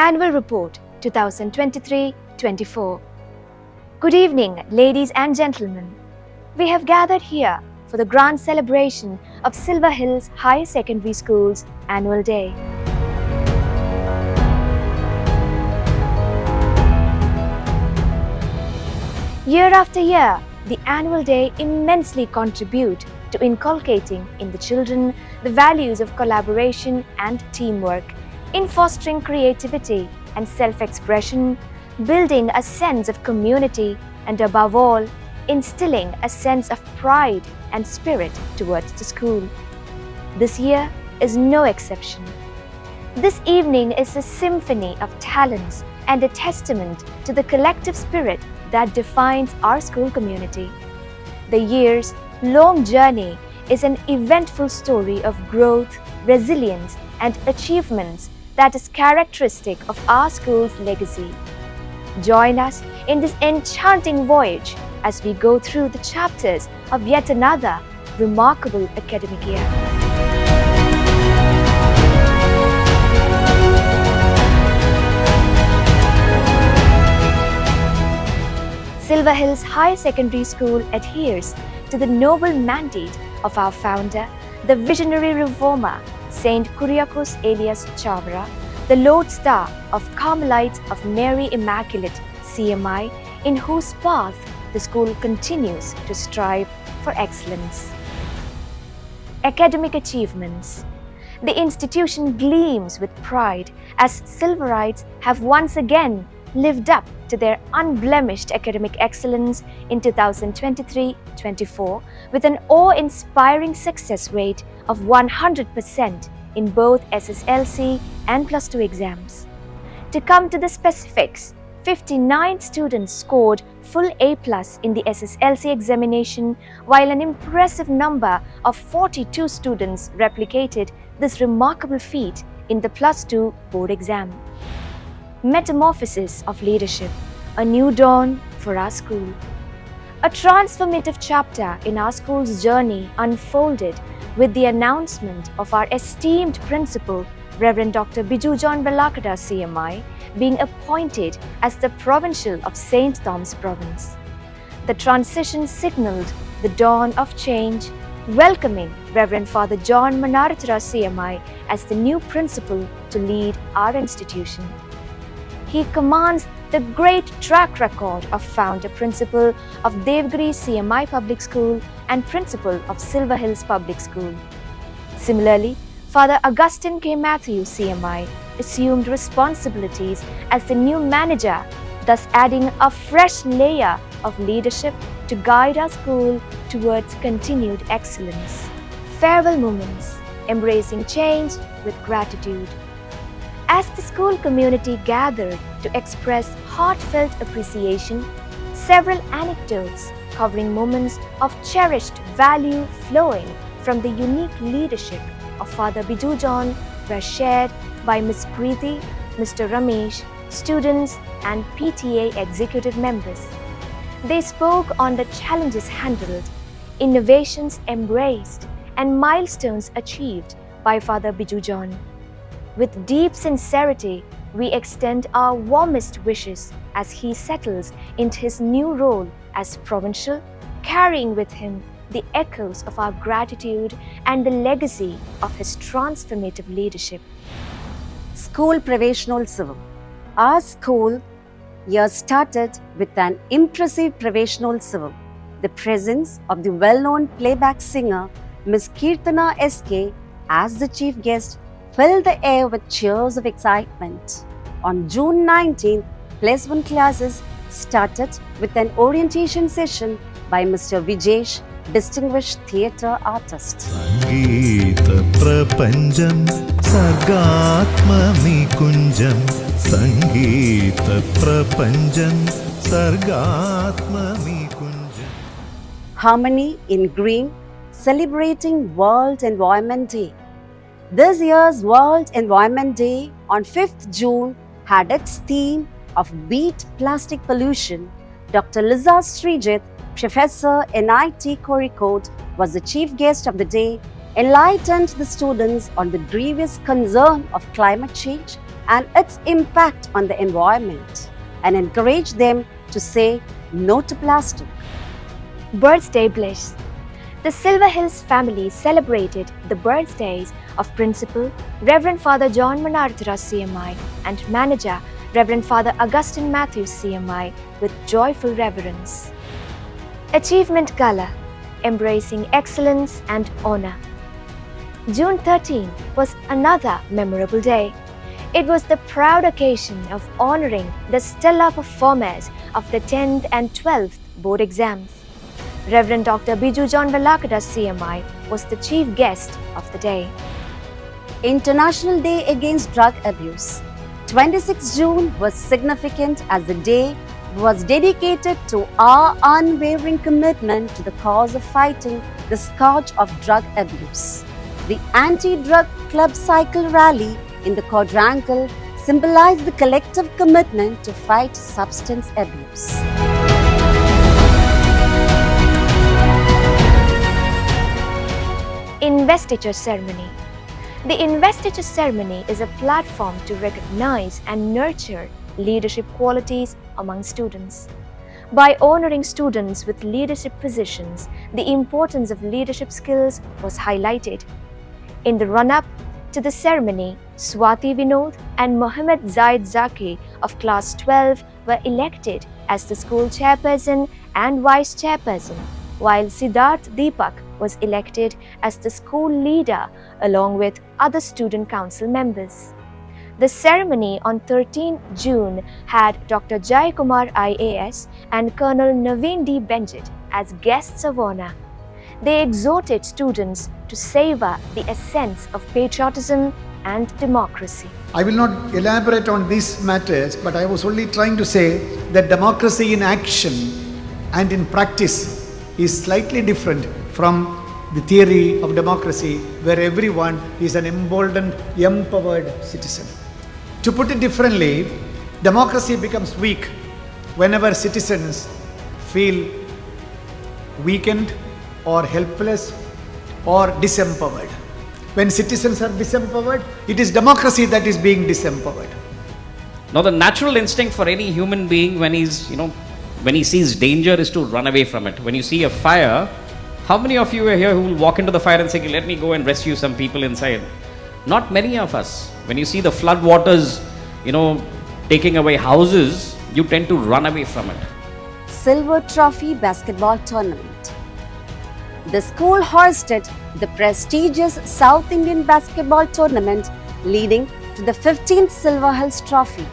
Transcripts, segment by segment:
Annual Report 2023-24. Good evening, ladies and gentlemen. We have gathered here for the grand celebration of Silver Hills Higher Secondary School's Annual Day. Year after year, the Annual Day immensely contribute to inculcating in the children the values of collaboration and teamwork, in fostering creativity and self-expression, building a sense of community, and above all, instilling a sense of pride and spirit towards the school. This year is no exception. This evening is a symphony of talents and a testament to the collective spirit that defines our school community. The year's long journey is an eventful story of growth, resilience, and achievements that is characteristic of our school's legacy. Join us in this enchanting voyage as we go through the chapters of yet another remarkable academic year. Silver Hills Higher Secondary School adheres to the noble mandate of our founder, the visionary reformer, Saint Kuryakos Elias Chavara, the Lodestar of Carmelites of Mary Immaculate, CMI, in whose path the school continues to strive for excellence. Academic achievements. The institution gleams with pride as Silverites have once again lived up to their unblemished academic excellence in 2023-24 with an awe-inspiring success rate of 100% in both SSLC and Plus 2 exams. To come to the specifics, 59 students scored full A+ in the SSLC examination, while an impressive number of 42 students replicated this remarkable feat in the Plus 2 board exam. Metamorphosis of leadership, a new dawn for our school. A transformative chapter in our school's journey unfolded with the announcement of our esteemed principal, Reverend Dr. Biju John Velakada CMI, being appointed as the Provincial of St. Thomas Province. The transition signaled the dawn of change, welcoming Reverend Father John MANNARATHARA CMI as the new principal to lead our institution. He commands the great track record of founder principal of Devgiri CMI Public School and principal of Silver Hills Public School. Similarly, Father Augustine K. Matthew CMI assumed responsibilities as the new manager, thus adding a fresh layer of leadership to guide our school towards continued excellence. Farewell moments, embracing change with gratitude. As the school community gathered to express heartfelt appreciation, several anecdotes covering moments of cherished value flowing from the unique leadership of Father Biju John were shared by Ms. Preeti, Mr. Ramesh, students and PTA executive members. They spoke on the challenges handled, innovations embraced, and milestones achieved by Father Biju John. With deep sincerity, we extend our warmest wishes as he settles into his new role as provincial, carrying with him the echoes of our gratitude and the legacy of his transformative leadership. School Praveshnotsava. Our school year started with an impressive Praveshnotsava. The presence of the well-known playback singer Ms. Kirtana SK as the chief guest filled the air with cheers of excitement. On June 19th, Plus 1 classes started with an orientation session by Mr. Vijesh, distinguished theatre artist. Sangeeta prapanjam sargatmani kunjam Sangeeta prapanjam sargatmani kunjam. Harmony in Green, celebrating World Environment Day. This year's World Environment Day on 5th June had its theme of Beat Plastic Pollution. Dr. Liza Srijit, Professor NIT Kozhikode, was the chief guest of the day, enlightened the students on the grievous concern of climate change and its impact on the environment, and encourage them to say no to plastic. Birthday Bliss. The Silver Hills family celebrated the birthdays of Principal Reverend Father John MANNARATHARA CMI and Manager Reverend Father Augustine Matthew CMI with joyful reverence. Achievement Gala, embracing excellence and honor. June 13 was another memorable day. It was the proud occasion of honoring the stellar performers of the 10th and 12th board exams. Reverend Dr. Biju John Velakada CMI was the chief guest of the day. International Day Against Drug Abuse. 26 June was significant as the day was dedicated to our unwavering commitment to the cause of fighting the scourge of drug abuse. The anti-drug club cycle rally in the quadrangle symbolized the collective commitment to fight substance abuse. Investiture Ceremony. The Investiture Ceremony is a platform to recognize and nurture leadership qualities among students. By honoring students with leadership positions, the importance of leadership skills was highlighted. In the run-up to the ceremony, Swati Vinod and Mohammed Zaid Zaki of Class 12 were elected as the school chairperson and vice chairperson, while Siddharth Deepak was elected as the school leader along with other student council members. The ceremony on 13 June had Dr. Jai Kumar IAS and Colonel Naveen D. Benjit as guests of honor. They exhorted students to savor the essence of patriotism and democracy. I will not elaborate on these matters, but I was only trying to say that democracy in action and in practice is slightly different from the theory of democracy where everyone is an emboldened, empowered citizen. To put it differently, democracy becomes weak whenever citizens feel weakened or helpless or disempowered. When citizens are disempowered, it is democracy that is being disempowered. Now, the natural instinct for any human being when he sees danger is to run away from it. When you see a fire, how many of you are here who will walk into the fire and say, let me go and rescue some people inside? Not many of us. When you see the flood waters, taking away houses, you tend to run away from it. Silver Trophy Basketball Tournament. The school hosted the prestigious South Indian Basketball Tournament leading to the 15th Silver Hills Trophy.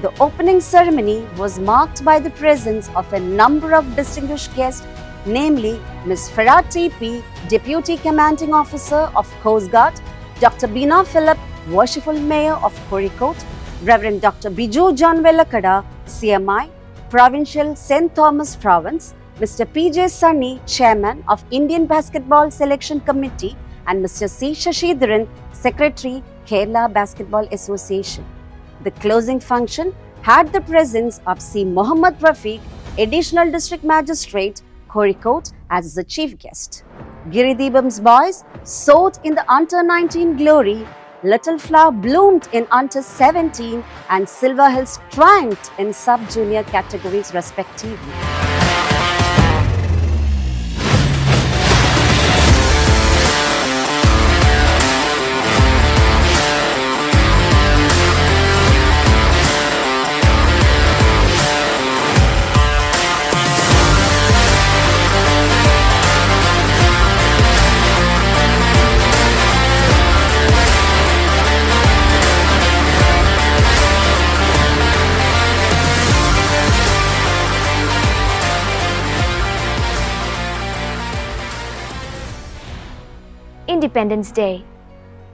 The opening ceremony was marked by the presence of a number of distinguished guests, namely Ms. Farah TP, Deputy Commanding Officer of Coast Guard, Dr. Bina Philip, Worshipful Mayor of Kozhikode, Reverend Dr. Biju John Velakada, CMI, Provincial St. Thomas Province, Mr. P.J. Sunny, Chairman of Indian Basketball Selection Committee, and Mr. C. Shashidharan, Secretary, Kerala Basketball Association. The closing function had the presence of C. Muhammad Rafiq, Additional District Magistrate, Kozhikode, as the chief guest. Giridibam's boys soared in the Under-19 glory, Little Flower bloomed in Under-17, and Silver Hills triumphed in sub-junior categories respectively. Independence Day.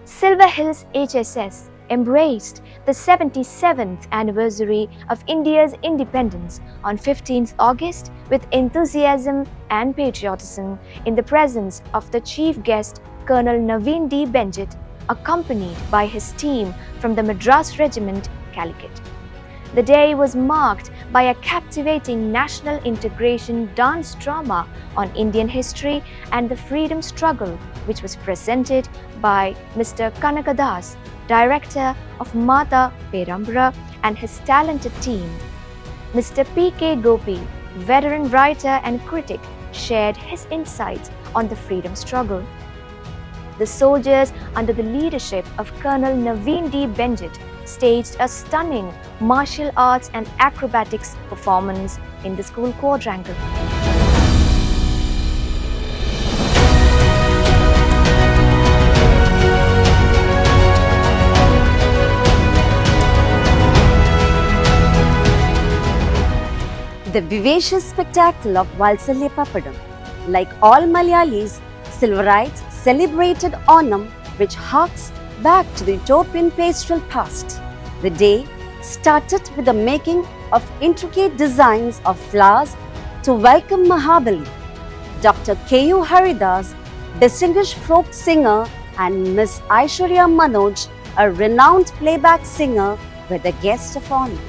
Silver Hills HSS embraced the 77th anniversary of India's independence on 15th August with enthusiasm and patriotism in the presence of the chief guest Colonel Naveen D. Benjit, accompanied by his team from the Madras Regiment, Calicut. The day was marked by a captivating national integration dance drama on Indian history and the freedom struggle, which was presented by Mr. Kanakadas, director of Mata Perambra, and his talented team. Mr. P.K. Gopi, veteran writer and critic, shared his insights on the freedom struggle. The soldiers, under the leadership of Colonel Naveen D. Benjit, staged a stunning martial arts and acrobatics performance in the school quadrangle. The vivacious spectacle of Valsalya Papadam. Like all Malayalis, Silverites celebrated Onam, which harks back to the utopian pastoral past. The day started with the making of intricate designs of flowers to welcome Mahabali. Dr. K.U. Haridas, distinguished folk singer, and Miss Aishwarya Manoj, a renowned playback singer, were the guests of honor.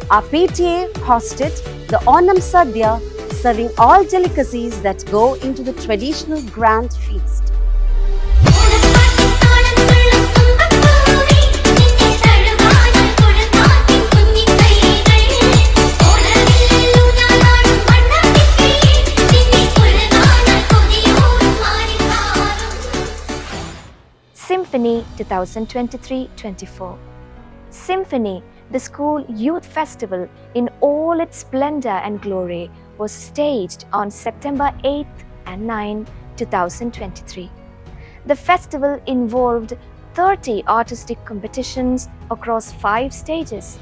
Our PTA hosted the Onam Sadhya, serving all delicacies that go into the traditional grand feast. Symphony 2023-24. Symphony, the school youth festival in all its splendor and glory, was staged on September 8th and 9, 2023. The festival involved 30 artistic competitions across 5 stages.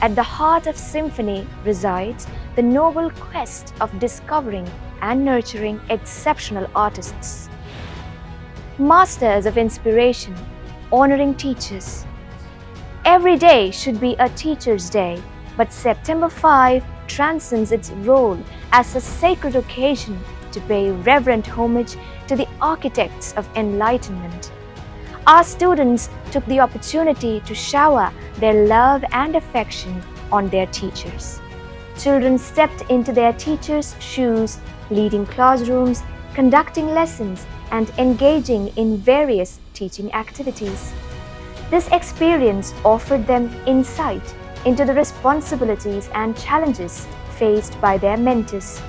At the heart of Symphony resides the noble quest of discovering and nurturing exceptional artists. Masters of inspiration, honoring teachers. Every day should be a teacher's day, but September 5 transcends its role as a sacred occasion to pay reverent homage to the architects of enlightenment. Our students took the opportunity to shower their love and affection on their teachers. Children stepped into their teachers' shoes, leading classrooms, conducting lessons, and engaging in various teaching activities. This experience offered them insight into the responsibilities and challenges faced by their mentors.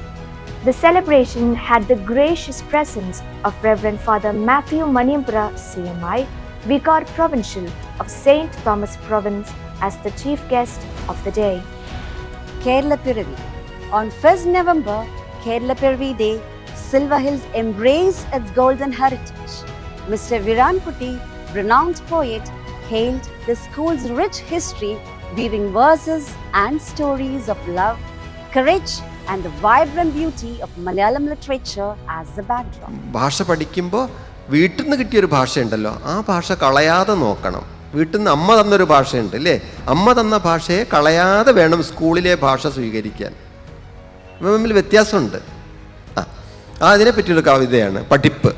The celebration had the gracious presence of Reverend Father Matthew Manimpura CMI, Vicar Provincial of St. Thomas Province, as the chief guest of the day. Kerala Piravi. On 1st November, Kerala Piravi Day, Silver Hills embraced its golden heritage. Mr. Viran Putti, renowned poet, hailed the school's rich history, weaving verses and stories of love, courage, and the vibrant beauty of Malayalam literature as the backdrop. ഭാഷ പഠിക്കുമ്പോൾ വീട്ടിൽ നിന്ന് കിട്ടിയൊരു ഭാഷയുണ്ടല്ലോ, ആ ഭാഷ കളയാതെ നോക്കണം. വീട്ടിൽ നിന്ന് അമ്മ തന്നൊരു ഭാഷയുണ്ട് അല്ലേ, അമ്മ തന്ന ഭാഷയെ കളയാതെ വേണം സ്കൂളിലെ ഭാഷ സ്വീകരിക്കാൻ. ഇവ തമ്മിൽ വ്യത്യാസമുണ്ട്. അതിനെപ്പറ്റിയൊരു കവിതയാണ് പഠിപ്പ്.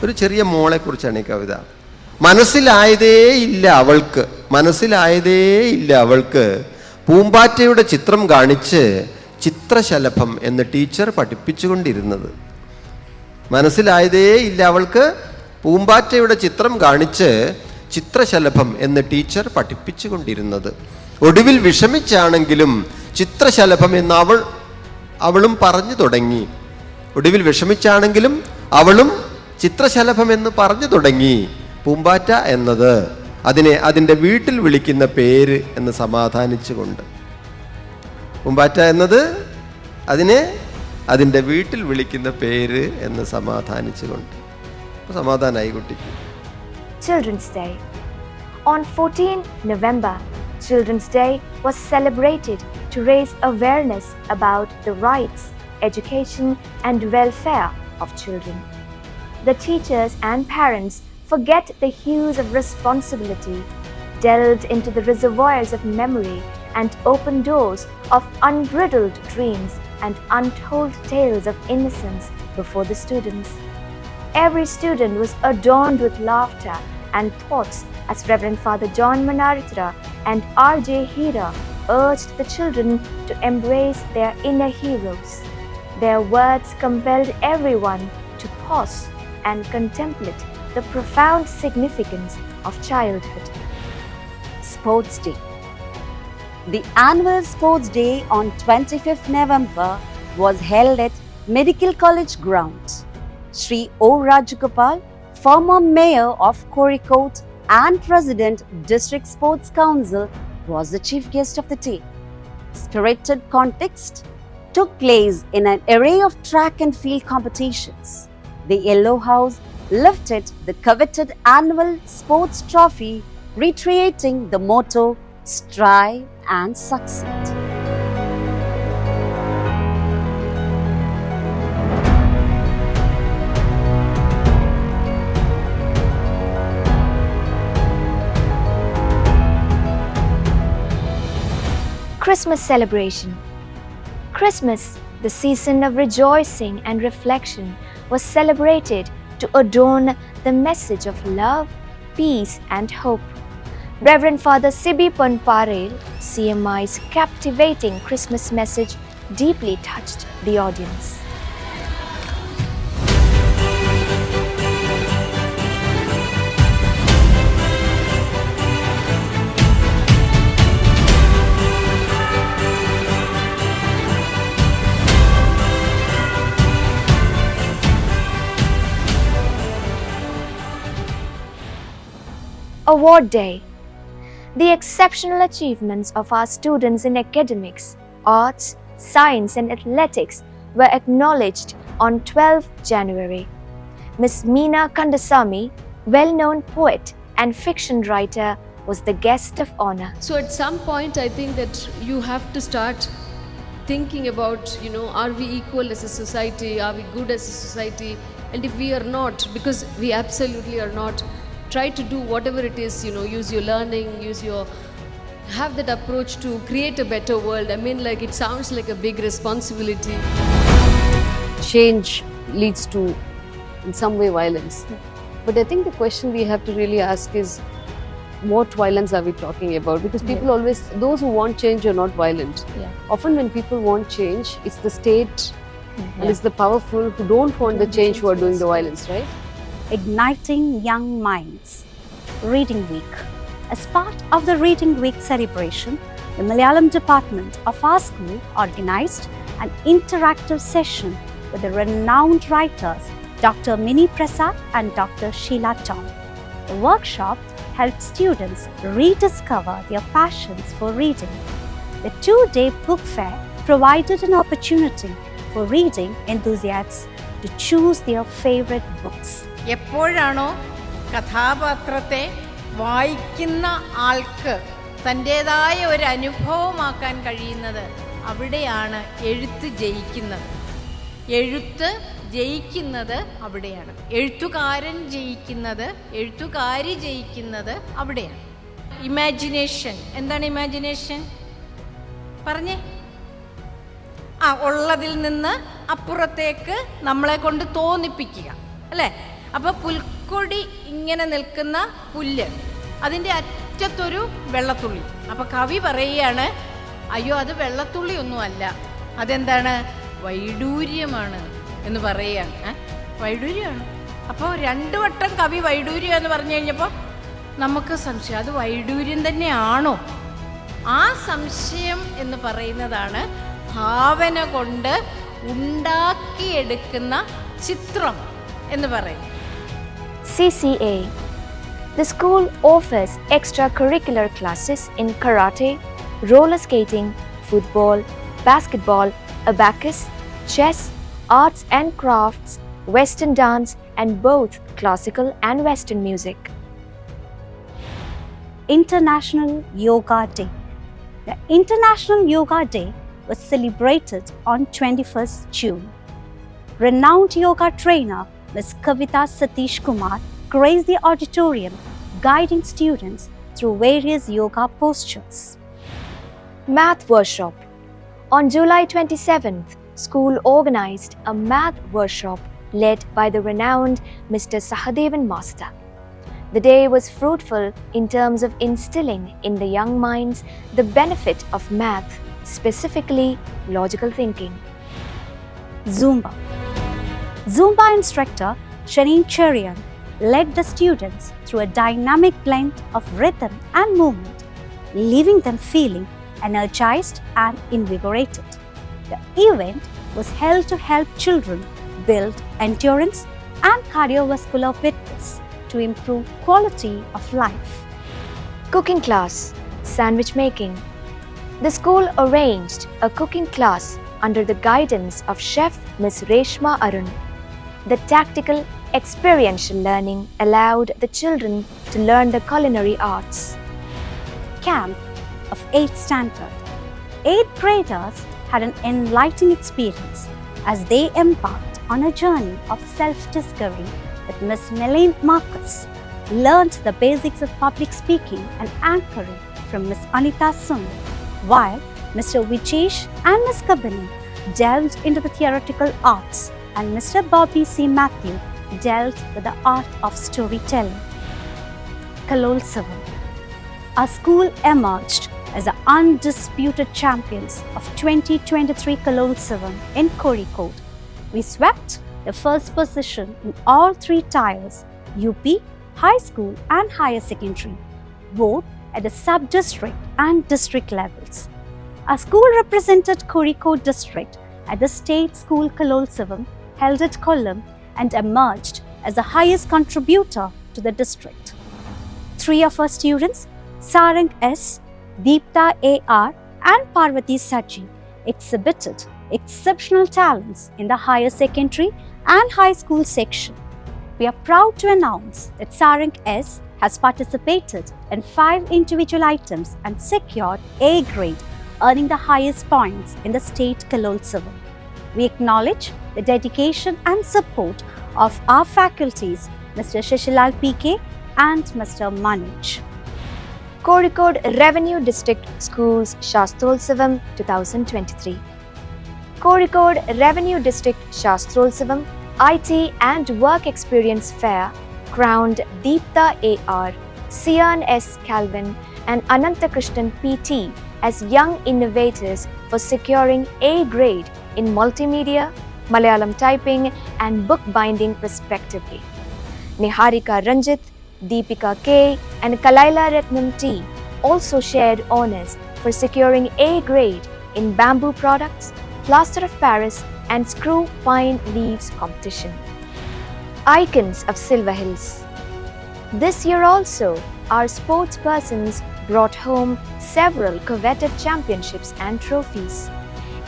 ഒരു ചെറിയ മോളെക്കുറിച്ചാണ് ഈ കവിത. മനസ്സിലായതേയില്ല അവൾക്ക് പൂമ്പാറ്റയുടെ ചിത്രം കാണിച്ച് ചിത്രശലഭം എന്ന് ടീച്ചർ പഠിപ്പിച്ചുകൊണ്ടിരുന്നത്. മനസ്സിലായതേയില്ല അവൾക്ക് പൂമ്പാറ്റയുടെ ചിത്രം കാണിച്ച് ചിത്രശലഭം എന്ന് ടീച്ചർ പഠിപ്പിച്ചുകൊണ്ടിരുന്നത്. ഒടുവിൽ വിഷമിച്ചാണെങ്കിലും ചിത്രശലഭം എന്ന് അവളും പറഞ്ഞു തുടങ്ങി. ഒടുവിൽ വിഷമിച്ചാണെങ്കിലും അവളും ചിത്രശലഭം എന്ന് പറഞ്ഞു തുടങ്ങി. പൂമ്പാറ്റ എന്നത് അതിൻ്റെ വീട്ടിൽ വിളിക്കുന്ന പേര് എന്ന് സമാധാനിച്ചുകൊണ്ട്. പൂമ്പാറ്റ എന്നത് അതിൻ്റെ വീട്ടിൽ വിളിക്കുന്ന പേര് എന്ന് സമാധാനിച്ചുകൊണ്ട്. സമാധാനമായി കുട്ടിക്ക്. Children's Day. On 14 November, Children's Day was celebrated to raise awareness about the rights, education, and welfare of children. The teachers and parents forget the hues of responsibility, delved into the reservoirs of memory, and opened doors of unbridled dreams and untold tales of innocence before the students. Every student was adorned with laughter and thoughts as Reverend Father John MANNARATHARA and AGHILA urged the children to embrace their inner heroes. Their words compelled everyone to pause and contemplate the profound significance of childhood. Sports Day. The annual Sports Day on 25th November was held at Medical College grounds. Sri O. Rajagopal, former mayor of Kozhikode and president District Sports Council, was the chief guest of the day. Spirited contests took place in an array of track and field competitions. The Yellow House lifted the coveted annual sports trophy, reiterating the motto, "Strive and Succeed." Christmas celebration. Christmas, the season of rejoicing and reflection, was celebrated to adorn the message of love, peace, and hope. Reverend Father Sibi Ponparel, CMI's captivating Christmas message deeply touched the audience. Award Day. The exceptional achievements of our students in academics, arts, science and athletics were acknowledged on 12 January. Ms. Meena Kandasamy, well-known poet and fiction writer, was the guest of honor. So at some point, I think that you have to start thinking about, are we equal as a society? Are we good as a society? And if we are not, because we absolutely are not, try to do whatever it is, use your learning, have that approach to create a better world. I mean, it sounds like a big responsibility. Change leads to, in some way, violence. But I think the question we have to really ask is, what violence are we talking about? Because people always, those who want change are not violent. Often when people want change, it's the state and it's the powerful who don't want the change who are doing the violence, right? Igniting Young Minds. Reading Week. As part of the Reading Week celebration, the Malayalam department of our school organized an interactive session with the renowned writers Dr. Mini Prasad and Dr. Sheila Tom. The workshop helped students rediscover their passions for reading. The two-day book fair provided an opportunity for reading enthusiasts to choose their favorite books. എപ്പോഴാണോ കഥാപാത്രത്തെ വായിക്കുന്ന ആൾക്ക് തൻ്റേതായ ഒരു അനുഭവമാക്കാൻ കഴിയുന്നത്, അവിടെയാണ് എഴുത്ത് ജയിക്കുന്നത്. എഴുത്ത് ജയിക്കുന്നത് അവിടെയാണ്. എഴുത്തുകാരൻ ജയിക്കുന്നത്, എഴുത്തുകാരി ജയിക്കുന്നത് അവിടെയാണ്. ഇമാജിനേഷൻ. എന്താണ് ഇമാജിനേഷൻ? പറഞ്ഞേ. ഉള്ളതിൽ നിന്ന് അപ്പുറത്തേക്ക് നമ്മളെ കൊണ്ട് തോന്നിപ്പിക്കുക, അല്ലേ? അപ്പോൾ പുൽക്കൊടി ഇങ്ങനെ നിൽക്കുന്ന പുല്ല്, അതിൻ്റെ അറ്റത്തൊരു വെള്ളത്തുള്ളി. അപ്പോൾ കവി പറയുകയാണ്, അയ്യോ അത് വെള്ളത്തുള്ളി ഒന്നുമല്ല, അതെന്താണ്? വൈഡൂര്യമാണ് എന്ന് പറയുകയാണ്. വൈഡൂര്യമാണ്. അപ്പോൾ 2 വട്ടം കവി വൈഡൂര്യം എന്ന് പറഞ്ഞു കഴിഞ്ഞപ്പോൾ നമുക്ക് സംശയം, അത് വൈഡൂര്യം തന്നെയാണോ? ആ സംശയം എന്ന് പറയുന്നതാണ് ഭാവന കൊണ്ട് ഉണ്ടാക്കിയെടുക്കുന്ന ചിത്രം എന്ന് പറയും. CCA. The school offers extracurricular classes in karate, roller skating, football, basketball, abacus, chess, arts and crafts, western dance and both classical and western music. International Yoga Day. The International Yoga Day was celebrated on 21st June. Renowned yoga trainer Ms. Kavita Satish Kumar graced the auditorium, guiding students through various yoga postures. Math Workshop. On July 27th, school organized a math workshop led by the renowned Mr. Sahadevan Master. The day was fruitful in terms of instilling in the young minds the benefit of math, specifically logical thinking. Zumba. Zumba instructor Shanine Cherian led the students through a dynamic blend of rhythm and movement, leaving them feeling energized and invigorated. The event was held to help children build endurance and cardiovascular fitness to improve quality of life. Cooking class, sandwich making. The school arranged a cooking class under the guidance of Chef Miss Reshma Arun. The tactical, experiential learning allowed the children to learn the culinary arts. Camp of 8th standard. 8th graders had an enlightening experience as they embarked on a journey of self-discovery with Miss Meline Marcus, learned the basics of public speaking and anchoring from Miss Anita Sun, while Mr. Vijesh and Miss Kabini delved into the theoretical arts and Mr. Bobby C. Matthew delved with the art of storytelling. Kalolsavam. Our school emerged as the undisputed champions of 2023 Kalolsavam in Kozhikode. We swept the first position in all 3 tiers, UP, high school and higher secondary, both at the sub-district and district levels. Our school represented Kozhikode district at the State School Kalolsavam held at Kollam and emerged as the highest contributor to the district. 3 of our students, Sarang S., Deepta A.R. and Parvati Saji, exhibited exceptional talents in the higher secondary and high school section. We are proud to announce that Sarang S. has participated in 5 individual items and secured A grade, earning the highest points in the state Kalolsavam. We acknowledge the dedication and support of our faculties, Mr. Shishilal P.K. and Mr. Manoj. Kozhikode Revenue District Schools Shastrolsavam 2023. Kozhikode Revenue District Shastrolsavam IT and Work Experience Fair crowned Deepta A.R., Sian S. Calvin and Anantakrishnan P.T. as young innovators for securing A grade in multimedia, Malayalam typing and bookbinding respectively. Niharika Ranjit, Deepika K. and Kalaila Ratnam T. also shared honours for securing A grade in bamboo products, plaster of Paris and screw pine leaves competition. Icons of Silver Hills. This year also, our sportspersons brought home several coveted championships and trophies.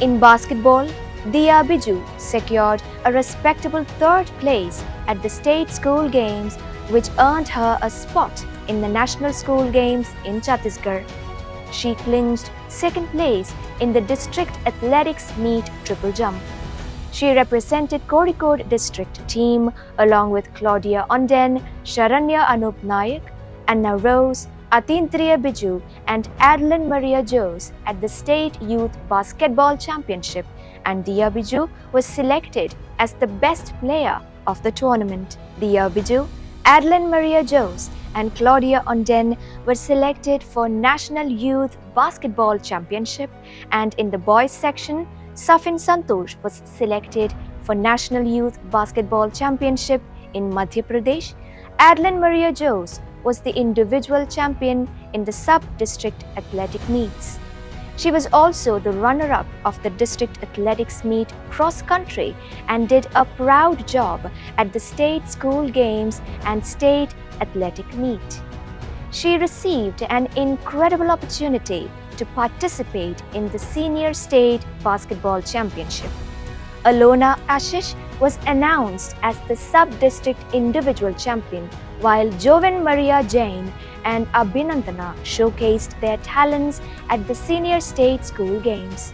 In basketball, Diya Biju secured a respectable 3rd place at the State School Games, which earned her a spot in the National School Games in Chhattisgarh. She clinched 2nd place in the District Athletics Meet Triple Jump. She represented Kozhikode District team along with Claudia Onden, Sharanya Anup Nayak, Anna Rose, Atindriya Biju and Adeline Maria Jose at the State Youth Basketball Championship, and Diya Biju was selected as the best player of the tournament. Diya Biju, Adeline Maria Jose and Claudia Onden were selected for National Youth Basketball Championship, and in the boys section, Safin Santosh was selected for National Youth Basketball Championship in Madhya Pradesh. Adeline Maria Jose was the individual champion in the sub-district athletic meets. She was also the runner-up of the district athletics meet cross-country and did a proud job at the state school games and state athletic meet. She received an incredible opportunity to participate in the Senior State Basketball Championship. Alona Ashish was announced as the sub-district individual champion, while Jovan Maria Jain and Abhinandana showcased their talents at the Senior State School Games.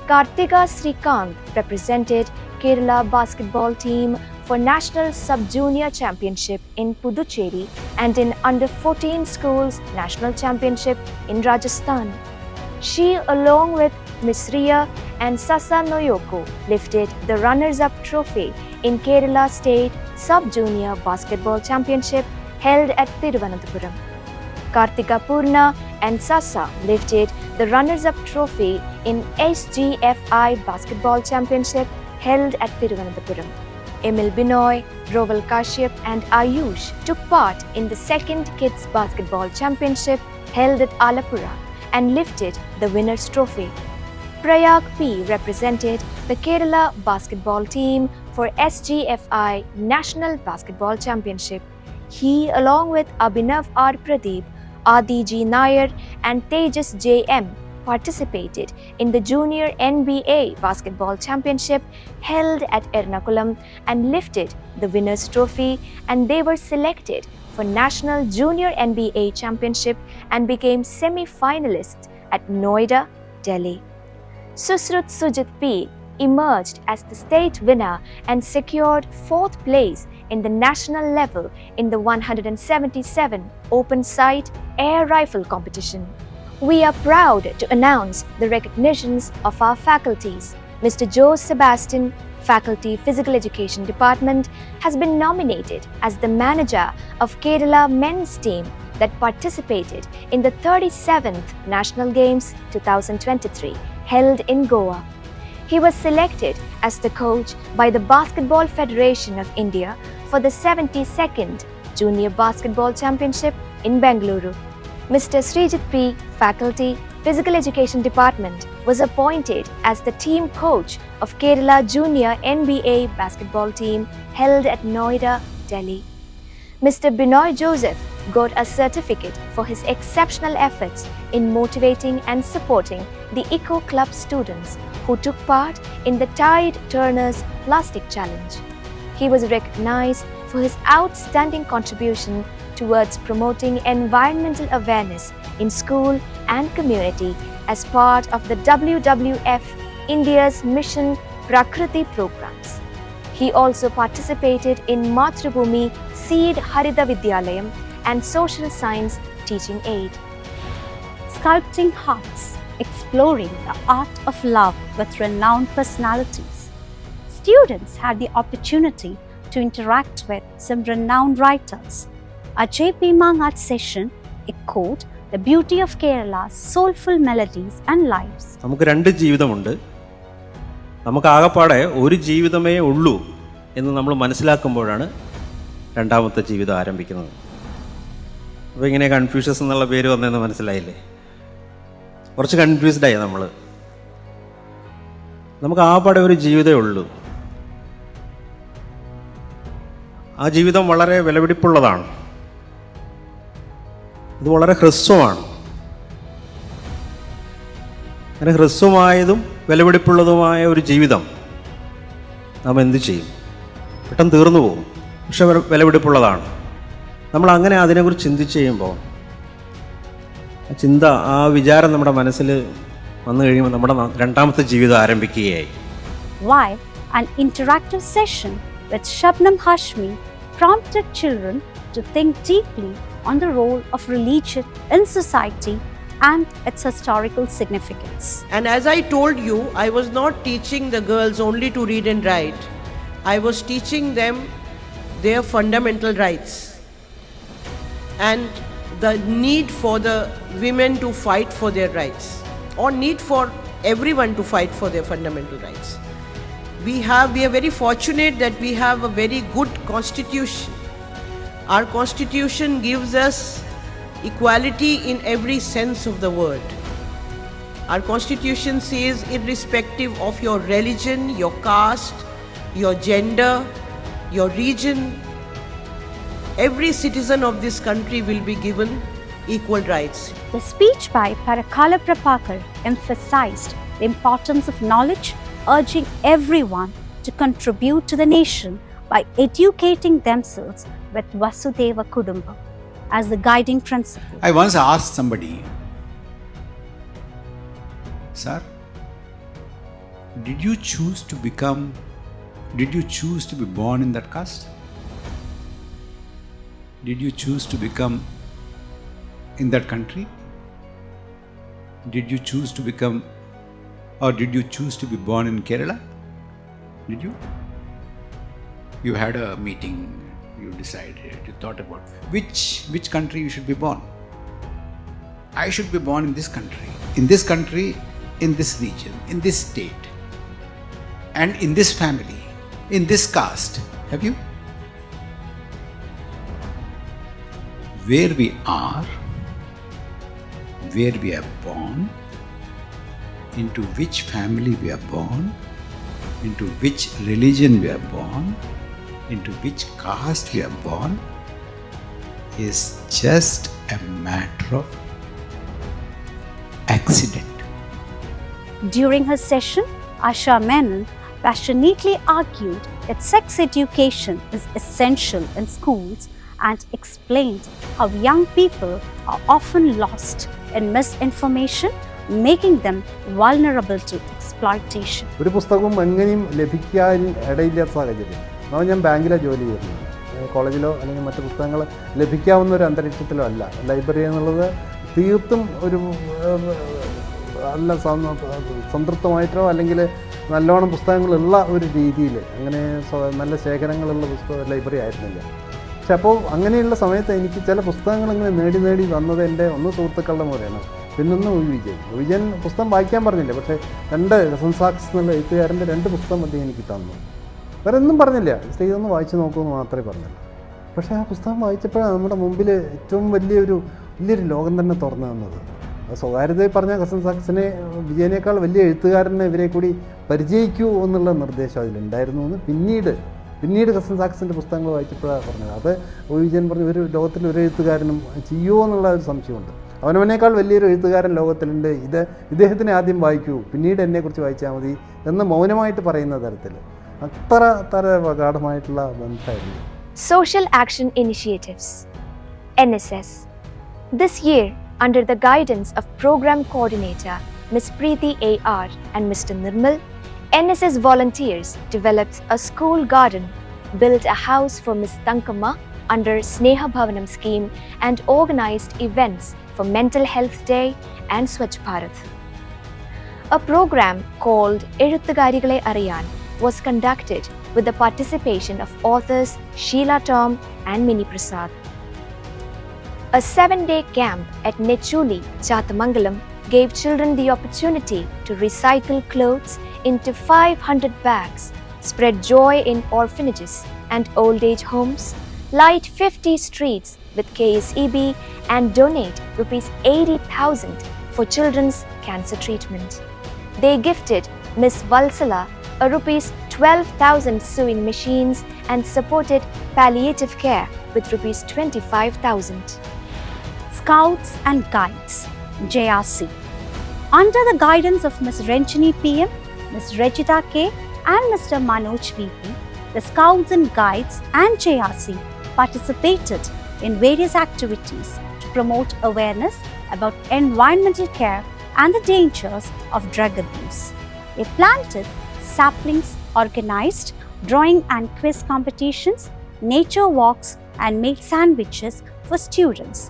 Kartika Srikanth represented Kerala basketball team for National Sub-Junior Championship in Puducherry and in Under-14 Schools National Championship in Rajasthan. She, along with Miss Riya and Sasa Noyoko, lifted the runners-up trophy in Kerala State Sub-Junior Basketball Championship held at Thiruvananthapuram. Kartika Purna and Sasa lifted the runners-up trophy in SGFI Basketball Championship held at Thiruvananthapuram. Emil Binoy, Roval Kashyap and Ayush took part in the second Kids Basketball Championship held at Alapura and lifted the winner's trophy. Prayag P represented the Kerala basketball team for SGFI National Basketball Championship. He, along with Abhinav R. Pradeep, Adi G. Nair and Tejas J. M. participated in the Junior NBA Basketball Championship held at Ernakulam and lifted the winner's trophy, and they were selected for National Junior NBA Championship and became semi-finalists at Noida, Delhi. Susrut Sujit P emerged as the state winner and secured 4th place in the national level in the 177 open sight air rifle competition. We are proud to announce the recognitions of our faculties. Mr. Joe Sebastian, Faculty Physical Education Department, has been nominated as the manager of Kerala men's team that participated in the 37th National Games 2023 held in Goa. He was selected as the coach by the Basketball Federation of India for the 72nd Junior Basketball Championship in Bengaluru. Mr. Srijit P, Faculty, Physical Education Department, was appointed as the team coach of Kerala Junior NBA basketball team held at Noida, Delhi. Mr. Binoy Joseph got a certificate for his exceptional efforts in motivating and supporting the Eco Club students who took part in the Tide Turners Plastic Challenge. He was recognized for his outstanding contribution towards promoting environmental awareness in school and community as part of the WWF India's Mission Prakriti programs. He also participated in Mathrubhumi Seed Harida Vidyalayam and Social Science Teaching Aid. Sculpting hearts, exploring the art of love with renowned personalities. Students had the opportunity to interact with some renowned writers. Our JP Mangat session echoed the beauty of Kerala's soulful melodies and lives. നമുക്ക് രണ്ട് ജീവിതമുണ്ട്. നമുക്ക് ആകപ്പാടെ ഒരു ജീവിതമേ ഉള്ളൂ എന്ന് നമ്മൾ മനസ്സിലാക്കുമ്പോഴാണ് രണ്ടാമത്തെ ജീവിതം ആരംഭിക്കുന്നത്. അപ്പോൾ ഇങ്ങനെ കൺഫ്യൂഷൻസ് എന്നുള്ള പേര് വന്നതെന്ന് മനസ്സിലായില്ലേ? കുറച്ച് കൺഫ്യൂസ്ഡായി നമ്മൾ. നമുക്ക് ആകപ്പാടെ ഒരു ജീവിതമേ ഉള്ളൂ. ആ ജീവിതം വളരെ വിലപിടിപ്പുള്ളതാണ്. ഇത് വളരെ ഹ്രസ്വമാണ്. അങ്ങനെ ഹ്രസ്വമായതും വിലപിടിപ്പുള്ളതുമായ ഒരു ജീവിതം നാം എന്തു ചെയ്യും? പെട്ടെന്ന് തീർന്നു പോകും. പക്ഷെ വിലപിടിപ്പുള്ളതാണ്. നമ്മൾ അങ്ങനെ അതിനെക്കുറിച്ച് ചിന്തിച്ച് കഴിയുമ്പോൾ ആ ചിന്ത, ആ വിചാരം നമ്മുടെ മനസ്സിൽ വന്നു കഴിയുമ്പോൾ നമ്മുടെ രണ്ടാമത്തെ ജീവിതം ആരംഭിക്കുകയായി. Why an interactive session with Shabnam Hashmi prompted children to think deeply on the role of religion in society and its historical significance. And as I told you, I was not teaching the girls only to read and write. I was teaching them their fundamental rights and the need for the women to fight for their rights, or need for everyone to fight for their fundamental rights. We are very fortunate that we have a very good constitution. Our constitution gives us equality in every sense of the word. Our constitution says, irrespective of your religion, your caste, your gender, your region, every citizen of this country will be given equal rights. The speech by Parakala Prabhakar emphasized the importance of knowledge, urging everyone to contribute to the nation by educating themselves with Vasudeva Kudumbam as the guiding principle. I once asked somebody, "Sir, did you choose to be born in that caste? Did you choose to become in that country? Did you choose to become, or did you choose to be born in Kerala? Did you? You had a meeting, you decided, you thought about which country you should be born. I should be born in this country, in this region, in this state, and in this family, in this caste. Have you? Where we are, where we are born, into which family we are born, into which religion we are born, into which caste we are born, is just a matter of accident. During her session, Asha Menon passionately argued that sex education is essential in schools and explained how young people are often lost in misinformation, making them vulnerable to exploitation. ഒരു പുസ്തകവും എങ്ങനെയും ലഭിക്കാൻ ഇടയില്ലാത്ത സാഹചര്യം. ഞാൻ ബാങ്കിലെ ജോലി ചെയ്യുന്നത്, കോളേജിലോ അല്ലെങ്കിൽ മറ്റ് പുസ്തകങ്ങൾ ലഭിക്കാവുന്ന ഒരു അന്തരീക്ഷത്തിലോ അല്ല. ലൈബ്രറി എന്നുള്ളത് തീർത്തും ഒരു നല്ല സംതൃപ്തമായിട്ടോ അല്ലെങ്കിൽ നല്ലോണം പുസ്തകങ്ങളുള്ള ഒരു രീതിയിൽ അങ്ങനെ നല്ല ശേഖരങ്ങളുള്ള ലൈബ്രറി ആയിരുന്നില്ല. പക്ഷെ അപ്പോൾ അങ്ങനെയുള്ള സമയത്ത് എനിക്ക് ചില പുസ്തകങ്ങൾ ഇങ്ങനെ നേടി വന്നത് എൻ്റെ ഒന്ന് സുഹൃത്തുക്കളുടെ മുഖേന, പിന്നൊന്ന് വിജയൻ പുസ്തകം വായിക്കാൻ പറഞ്ഞില്ല, പക്ഷേ 2 റസൻസാക്സ് എന്നുള്ള എഴുത്തുകാരൻ്റെ 2 പുസ്തകം അദ്ദേഹം എനിക്ക് തന്നു. വേറെ ഒന്നും പറഞ്ഞില്ല, ഇതൊന്ന് വായിച്ച് നോക്കുമെന്ന് മാത്രമേ പറഞ്ഞുള്ളൂ. പക്ഷേ ആ പുസ്തകം വായിച്ചപ്പോഴാണ് നമ്മുടെ മുമ്പിൽ ഏറ്റവും വലിയൊരു ലോകം തന്നെ തുറന്നു തന്നത്. സ്വകാര്യതയിൽ പറഞ്ഞ റസൻസാക്സിനെ വിജയനേക്കാൾ വലിയ എഴുത്തുകാരനെ ഇവരെ കൂടി പരിചയിക്കൂ എന്നുള്ള നിർദ്ദേശം അതിലുണ്ടായിരുന്നു എന്ന് പിന്നീട് റസൻസാക്സിൻ്റെ പുസ്തകങ്ങൾ വായിച്ചപ്പോഴാണ് പറഞ്ഞത്. അത് വിജയൻ പറഞ്ഞു, ഒരു ലോകത്തിൽ ഒരു എഴുത്തുകാരനും ചെയ്യുമോ എന്നുള്ള ഒരു സംശയമുണ്ട്. അവനവനേക്കാൾ വലിയൊരു എഴുത്തുകാരൻ ലോകത്തിലുണ്ട്, ഇദ്ദേഹത്തിനെ ആദ്യം വായിക്കൂ, പിന്നീട് എന്നെക്കുറിച്ച് വായിച്ചാൽ മതി എന്ന് മൗനമായിട്ട് പറയുന്ന തരത്തിൽ അത്ര പ്രഗാഢമായിട്ടുള്ള ബന്ധമായിരുന്നു. Social Action Initiatives NSS. This year, under the guidance of Program Coordinator Ms. Preeti A.R. and Mr. Nirmal, NSS volunteers developed a school garden, built a house for Ms. Tankamma under Sneha Bhavanam scheme, and organized events for Mental Health Day and Swachh Bharat. A program called Ezhuthukarikalai Ariyan was conducted with the participation of authors Sheila Tom and Mini Prasad. A 7-day camp at Nechuli, Chathamangalam gave children the opportunity to recycle clothes into 500 bags, spread joy in orphanages and old age homes, light 50 streets with KSEB, and donate Rs 80,000 for children's cancer treatment. They gifted Ms. Valsala a Rs 12,000 sewing machines and supported palliative care with Rs 25,000. Scouts and Guides, JRC. Under the guidance of Ms. Renchini PM, Ms. Regita K. and Mr. Manoj VP, the Scouts and Guides and JRC participated in various activities to promote awareness about environmental care and the dangers of drug abuse. They planted saplings, organized drawing and quiz competitions, nature walks, and made sandwiches for students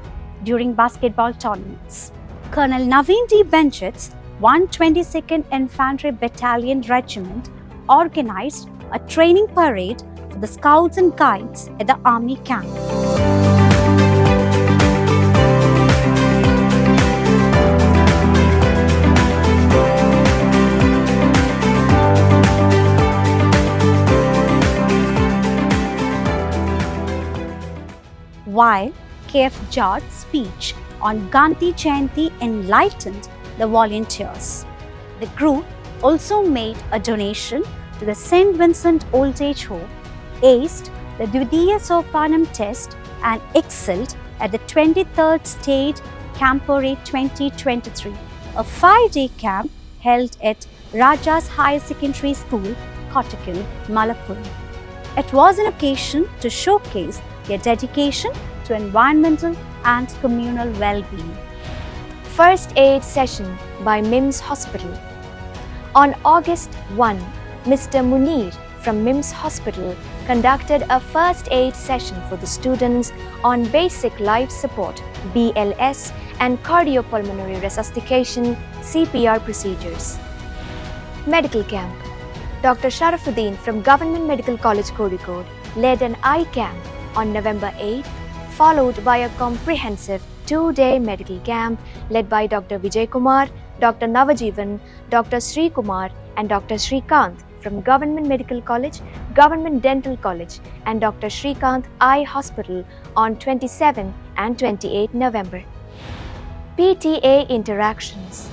during basketball tournaments. Colonel Naveen D. Benchit's 122nd Infantry Battalion Regiment organized a training parade for the Scouts and Guides at the Army camp. While K.F. Jad's speech on Gandhi Jayanti enlightened the volunteers, the group also made a donation to the St. Vincent Old Age Home, aced the Dooiniya Sopanam test, and excelled at the 23rd State Campore 2023, a 5-day camp held at Raja's Higher Secondary School, Kottakkal, Malappuram. It was an occasion to showcase their dedication to environmental and communal well-being. First aid session by MIMS Hospital. On August 1, Mr. Munir from MIMS Hospital conducted a first aid session for the students on basic life support BLS and cardiopulmonary resuscitation CPR procedures. Medical camp. Dr. Sharafuddin from Government Medical College Kozhikode led an eye camp on November 8, followed by a comprehensive 2-day medical camp led by Dr. Vijay Kumar, Dr. Navajeevan, Dr. Sri Kumar, and Dr. Srikanth from Government Medical College, Government Dental College and Dr. Srikanth Eye Hospital on 27 and 28 November. PTA interactions.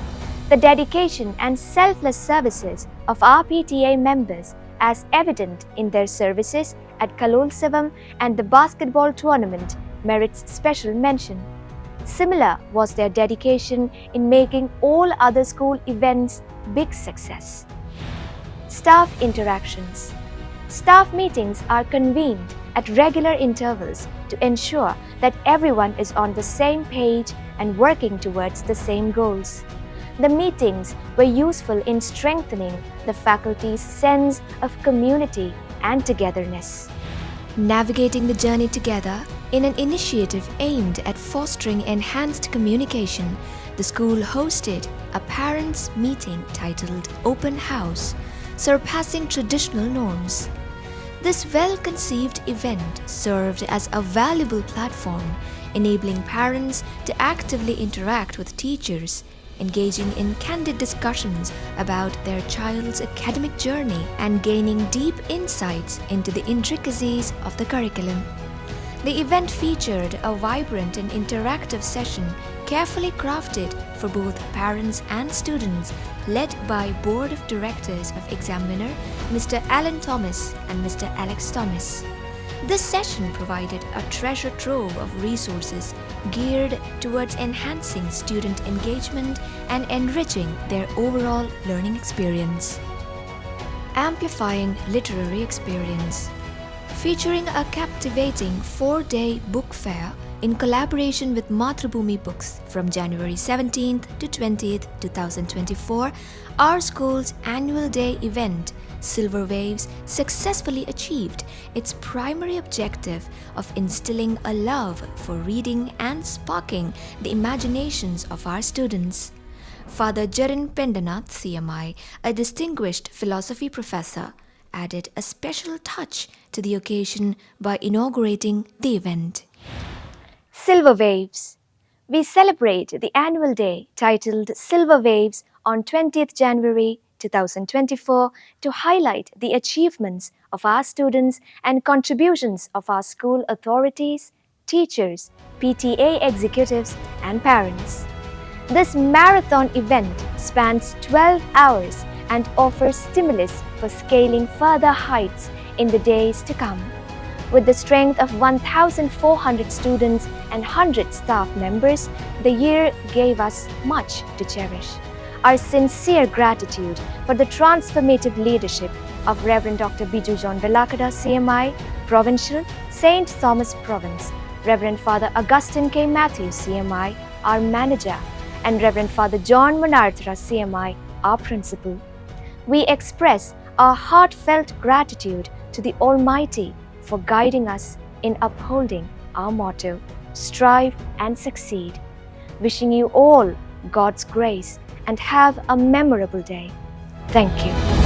The dedication and selfless services of our PTA members as evident in their services at Kalolsavam and the basketball tournament merits special mention. Similar was their dedication in making all other school events big success. Staff interactions. Staff meetings are convened at regular intervals to ensure that everyone is on the same page and working towards the same goals. The meetings were useful in strengthening the faculty's sense of community and togetherness. Navigating the journey together in an initiative aimed at fostering enhanced communication, the school hosted a parents' meeting titled Open House, Surpassing Traditional Norms. This well-conceived event served as a valuable platform, enabling parents to actively interact with teachers, engaging in candid discussions about their child's academic journey and gaining deep insights into the intricacies of the curriculum. The event featured a vibrant and interactive session carefully crafted for both parents and students, led by Board of Directors of Examiner Mr. Alan Thomas and Mr. Alex Thomas. This session provided a treasure trove of resources geared towards enhancing student engagement and enriching their overall learning experience. Amplifying literary experience. Featuring a captivating 4-day book fair in collaboration with Mathrubhumi Books from January 17th to 20th, 2024, our school's annual day event, Silver Waves, successfully achieved its primary objective of instilling a love for reading and sparking the imaginations of our students. Father Jarin Pendanath CMI, a distinguished philosophy professor, added a special touch to the occasion by inaugurating the event. Silver Waves. We celebrate the annual day titled Silver Waves on 20th January 2024 to highlight the achievements of our students and contributions of our school authorities, teachers, PTA executives, and parents. This marathon event spans 12 hours and offers stimulus for scaling further heights in the days to come. With the strength of 1,400 students and 100 staff members, the year gave us much to cherish. Our sincere gratitude for the transformative leadership of Reverend Dr. Biju John Velakada CMI, Provincial, St. Thomas Province, Reverend Father Augustine K. Matthew CMI, our manager, and Reverend Father John MANNARATHARA CMI, our principal. We express our heartfelt gratitude to the Almighty for guiding us in upholding our motto, strive and succeed. Wishing you all God's grace and have a memorable day. Thank you.